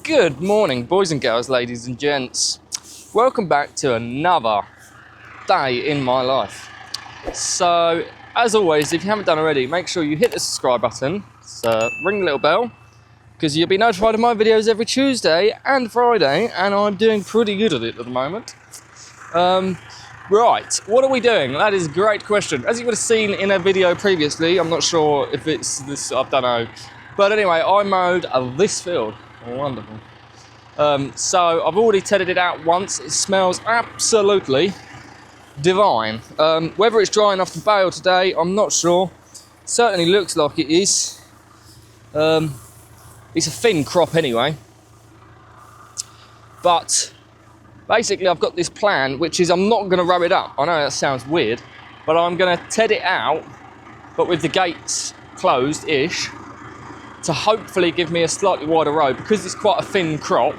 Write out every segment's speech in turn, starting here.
Good morning, boys and girls, ladies and gents. Welcome back to another day in my life. So, as always, if you haven't done already, make sure you hit the subscribe button, ring the little bell, because you'll be notified of my videos every Tuesday and Friday, and I'm doing pretty good at it at the moment. Right, what are we doing? That is a great question. As you would have seen in a video previously, I'm not sure if it's this, I don't know. But anyway, I mowed this field. Wonderful. So I've already tedded it out once. It smells absolutely divine. Whether it's dry enough to bale today, I'm not sure. Certainly looks like it is. It's a thin crop anyway. But basically I've got this plan, which is I'm not going to row it up. I know that sounds weird, but I'm going to ted it out, but with the gates closed-ish, to hopefully give me a slightly wider row, because it's quite a thin crop,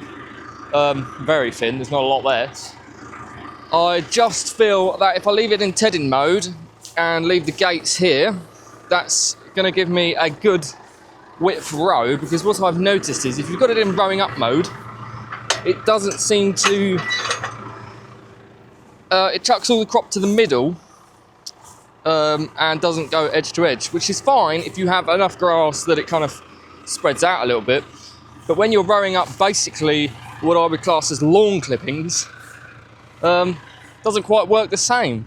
very thin, there's not a lot there. I just feel that if I leave it in tedding mode and leave the gates here, that's going to give me a good width row, because what I've noticed is if you've got it in rowing up mode, it doesn't seem to, it chucks all the crop to the middle and doesn't go edge to edge, which is fine if you have enough grass that it kind of spreads out a little bit. But when you're rowing up basically what I would class as lawn clippings, doesn't quite work the same.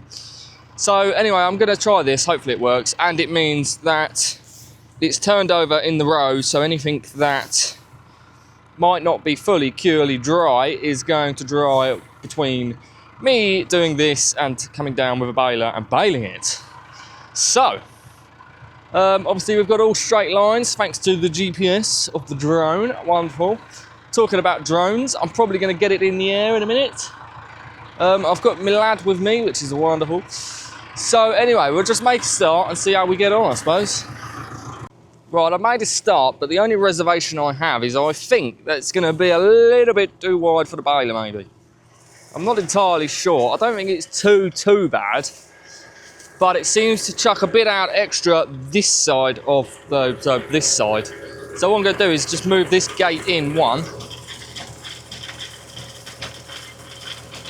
So anyway, I'm going to try this, hopefully it works, and it means that it's turned over in the row, so anything that might not be fully purely dry is going to dry between me doing this and coming down with a baler and baling it. So obviously we've got all straight lines thanks to the GPS of the drone. Wonderful. Talking about drones, I'm probably going to get it in the air in a minute. I've got my lad with me, which is wonderful. So anyway, we'll just make a start and see how we get on, I suppose. Right, I made a start, but the only reservation I have is I think that it's going to be a little bit too wide for the baler, maybe. I'm not entirely sure. I don't think it's too bad. But it seems to chuck a bit out extra this side of this side. So what I'm going to do is just move this gate in one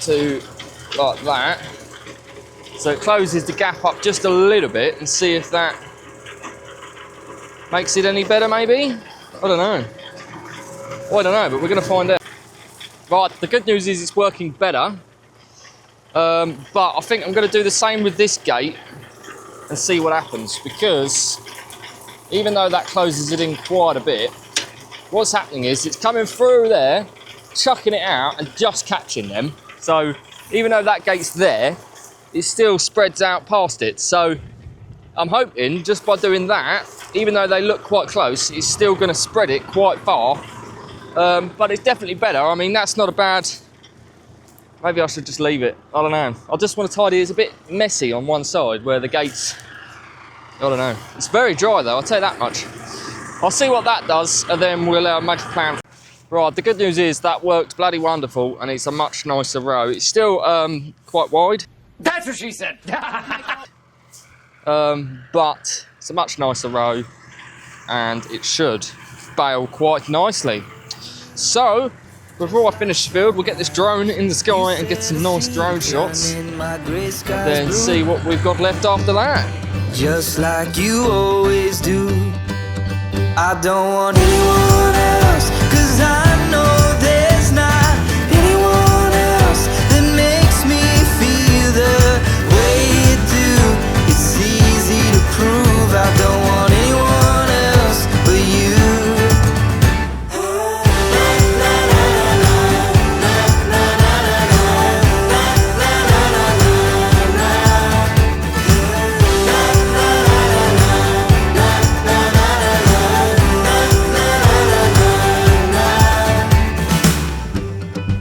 to like that. So it closes the gap up just a little bit, and see if that makes it any better maybe? I don't know. Well, I don't know, but we're going to find out. Right, the good news is it's working better. But I think I'm going to do the same with this gate and see what happens, because even though that closes it in quite a bit, what's happening is it's coming through there, chucking it out and just catching them. So even though that gate's there, it still spreads out past it. So I'm hoping just by doing that, even though they look quite close, it's still going to spread it quite far. But it's definitely better. I mean, that's not a bad... Maybe I should just leave it. I don't know. I just want to tidy it. It's a bit messy on one side where the gates... I don't know. It's very dry though, I'll tell you that much. I'll see what that does, and then we'll make a plan. Right, the good news is that worked bloody wonderful, and it's a much nicer row. It's still quite wide. That's what she said! But it's a much nicer row, and it should bale quite nicely. So, before I finish the field, we'll get this drone in the sky and get some nice drone shots, then see what we've got left after that. Just like you always do. I don't want anyone else, 'cause I know there's not anyone else that makes me feel the way you do. It's easy to prove I don't want anyone else but you.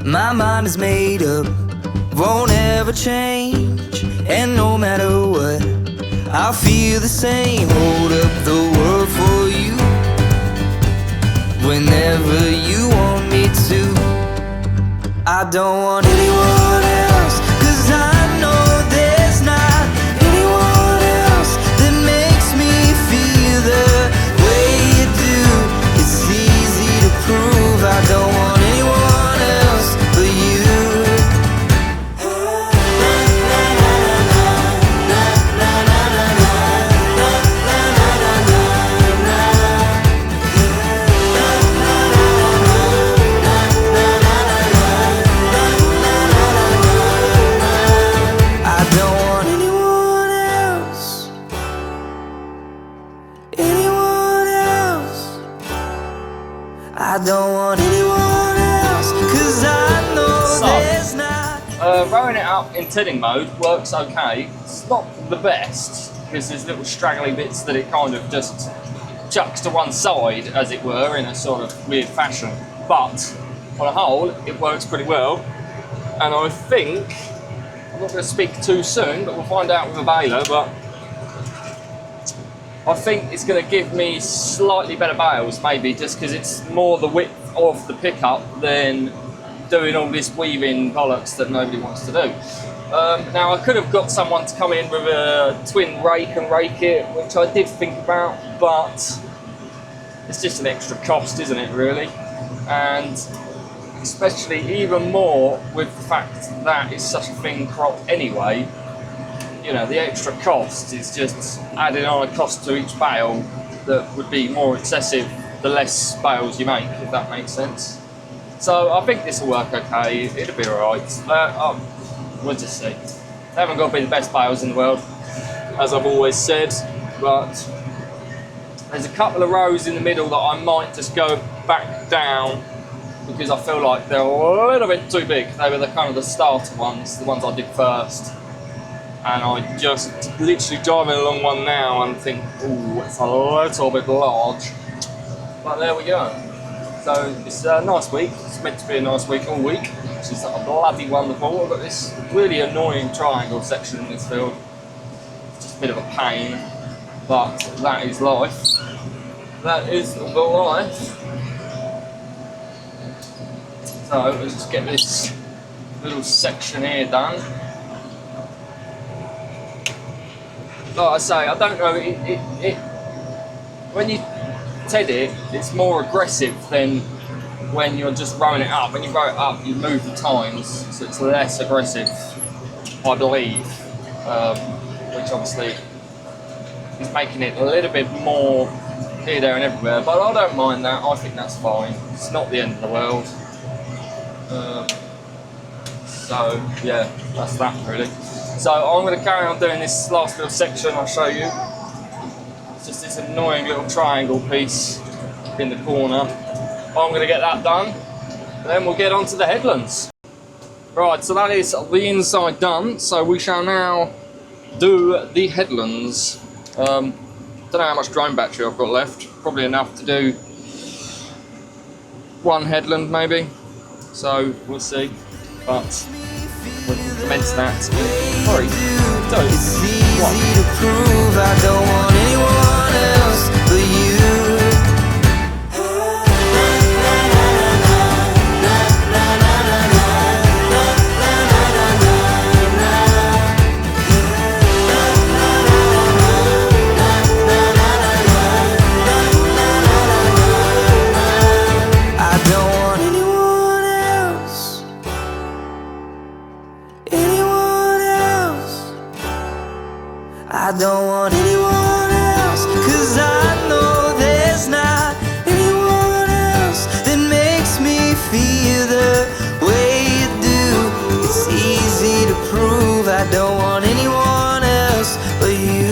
My mind is made up, won't ever change. And no matter what, I'll feel the same. Hold up the world for you whenever you want me to. I don't want anyone else, 'cause I know there's not anyone else that makes me feel the way you do. It's easy to prove I don't want don't want anyone else, 'cause I know So, there's not. Rowing it up in tedding mode works okay. It's not the best because there's little straggly bits that it kind of just chucks to one side, as it were, in a sort of weird fashion. But on a whole, it works pretty well. And I think, I'm not going to speak too soon, but we'll find out with a baler, but I think it's going to give me slightly better bales, maybe, just because it's more the width of the pickup than doing all this weaving bollocks that nobody wants to do. Now, I could have got someone to come in with a twin rake and rake it, which I did think about, but it's just an extra cost, isn't it, really? And especially even more with the fact that it's such a thin crop anyway, you know, the extra cost is just adding on a cost to each bale that would be more excessive the less bales you make, if that makes sense. So I think this will work okay, it'll be alright. We'll just see. They haven't got to be the best bales in the world, as I've always said, but there's a couple of rows in the middle that I might just go back down because I feel like they're a little bit too big. They were the kind of the starter ones, the ones I did first. And I just literally driving along one now and think, ooh, it's a little bit large. But there we go. So it's a nice week. It's meant to be a nice week all week, which is bloody wonderful. I've got this really annoying triangle section in this field. It's just a bit of a pain, but that is life. That is the life. So let's just get this little section here done. Like I say, I don't know, when you TED it, it's more aggressive than when you're just rowing it up. When you row it up, you move the tines, so it's less aggressive, I believe, which obviously is making it a little bit more here, there and everywhere, but I don't mind that. I think that's fine. It's not the end of the world. So yeah, that's that really. So I'm going to carry on doing this last little section I'll show you. It's just this annoying little triangle piece in the corner. I'm going to get that done, and then we'll get on to the headlands. Right, so that is the inside done, so we shall now do the headlands. Don't know how much drone battery I've got left, probably enough to do one headland maybe, so we'll see, but we'll commence that in 3, 2, 1. It's easy to prove I don't want anyone else but you. I don't want anyone else, 'cause I know there's not anyone else that makes me feel the way you do. It's easy to prove I don't want anyone else but you.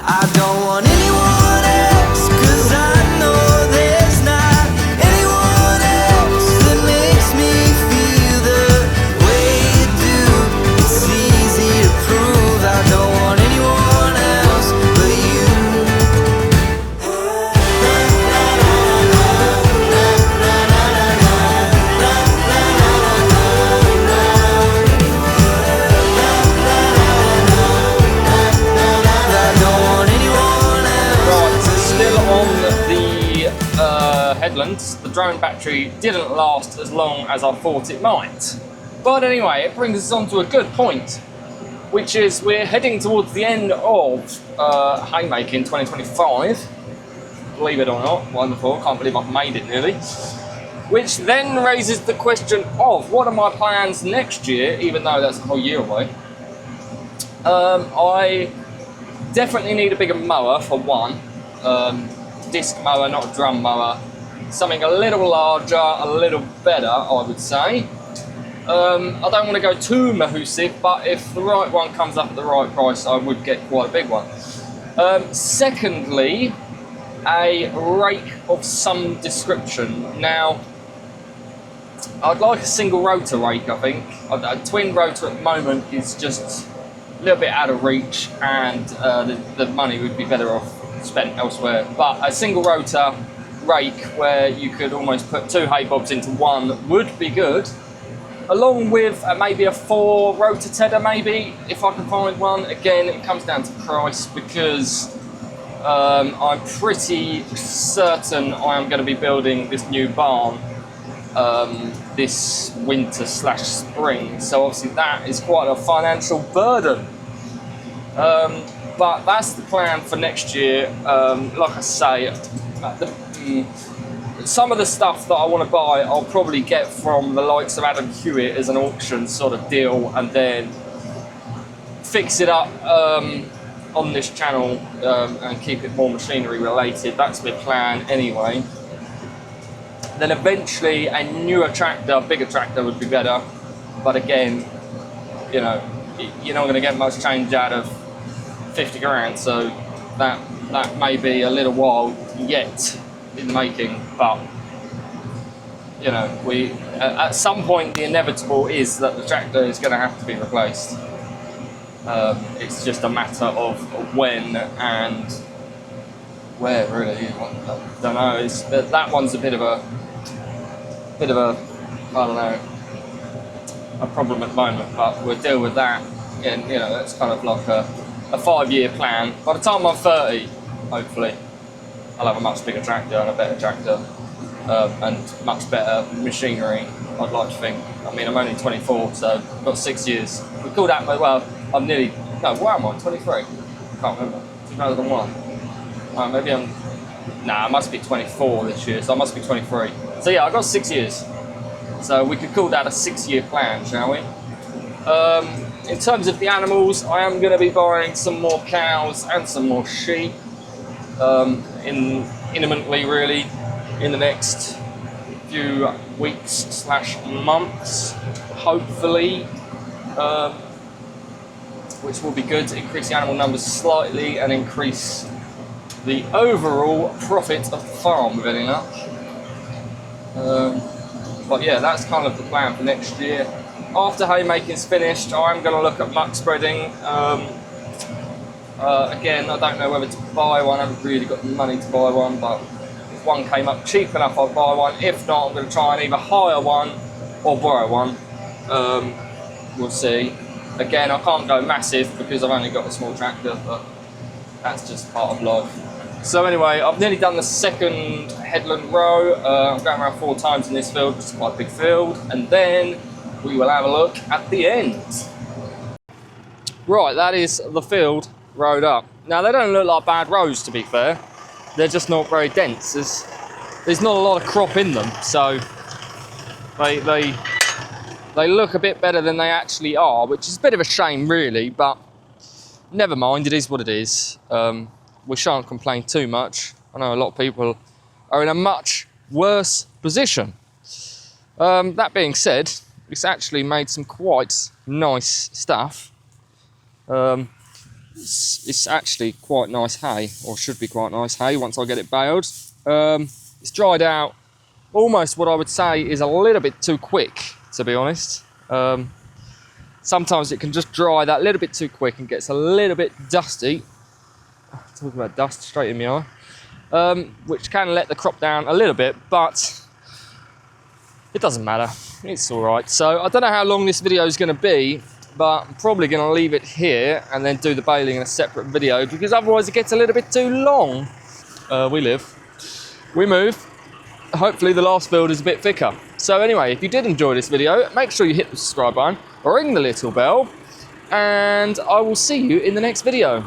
I don't want anyone else, 'cause I know there's not anyone else that makes me feel the way you do. It's easy to prove I don't want anyone else but you. I don't want anyone else. Right, so still on the headlands. The drone battery didn't last as long as I thought it might. But anyway, it brings us on to a good point, which is we're heading towards the end of Haymaking 2025. Believe it or not, wonderful, can't believe I've made it nearly. Which then raises the question of, what are my plans next year, even though that's a whole year away? I definitely need a bigger mower for one. Disc mower, not a drum mower. Something a little larger, a little better, I would say. I don't want to go too mahoosive, but if the right one comes up at the right price, I would get quite a big one. Secondly, a rake of some description. Now, I'd like a single rotor rake, I think. A twin rotor at the moment is just a little bit out of reach, and the money would be better off spent elsewhere. But a single rotor rake where you could almost put 2 hay bobs into one would be good, along with maybe a 4 rotor tedder, maybe, if I can find one. Again, it comes down to price, because I'm pretty certain I am going to be building this new barn this winter / spring, so obviously that is quite a financial burden. But that's the plan for next year. Like I say, some of the stuff that I want to buy I'll probably get from the likes of Adam Hewitt as an auction sort of deal, and then fix it up on this channel and keep it more machinery related. That's my plan anyway. Then eventually a newer tractor, bigger tractor would be better, but again, you know, you're not going to get much change out of 50 grand, so that may be a little while yet in making. But you know, at some point the inevitable is that the tractor is going to have to be replaced. It's just a matter of when and where, really. I don't know. That one's a bit of a I don't know, a problem at the moment, but we'll deal with that. And you know, that's kind of like a 5-year plan. By the time I'm 30, hopefully, I'll have a much bigger tractor and a better tractor and much better machinery, I'd like to think. I mean, I'm only 24, so I've got 6 years. We call that, well, I'm nearly, no, where am I, 23? I can't remember, 2001. Maybe I must be 24 this year, so I must be 23. So yeah, I've got 6 years. So we could call that a 6-year plan, shall we? In terms of the animals, I am going to be buying some more cows and some more sheep imminently, really, in the next few weeks / months, hopefully, which will be good to increase the animal numbers slightly and increase the overall profit of the farm with any luck. But yeah, that's kind of the plan for next year. After haymaking's finished, I'm going to look at muck spreading. Again, I don't know whether to buy one. I haven't really got the money to buy one, but if one came up cheap enough, I'll buy one. If not, I'm going to try and either hire one or borrow one. We'll see. Again, I can't go massive because I've only got a small tractor, but that's just part of life. So anyway, I've nearly done the second headland row. I'm going around 4 times in this field, which is quite a big field, and then we will have a look at the end. Right, that is the field rowed up. Now, they don't look like bad rows, to be fair. They're just not very dense. There's not a lot of crop in them, so they look a bit better than they actually are, which is a bit of a shame, really, but never mind, it is what it is. We shan't complain too much. I know a lot of people are in a much worse position. That being said, it's actually made some quite nice stuff. It's actually quite nice hay, or should be quite nice hay once I get it baled. It's dried out almost what I would say is a little bit too quick, to be honest. Sometimes it can just dry that little bit too quick and gets a little bit dusty. Talking about dust straight in my eye, which can let the crop down a little bit, but it doesn't matter, it's all right. So I don't know how long this video is going to be, but I'm probably going to leave it here and then do the baling in a separate video, because otherwise it gets a little bit too long. We live, we move. Hopefully the last field is a bit thicker. So anyway, if you did enjoy this video, make sure you hit the subscribe button, ring the little bell, and I will see you in the next video.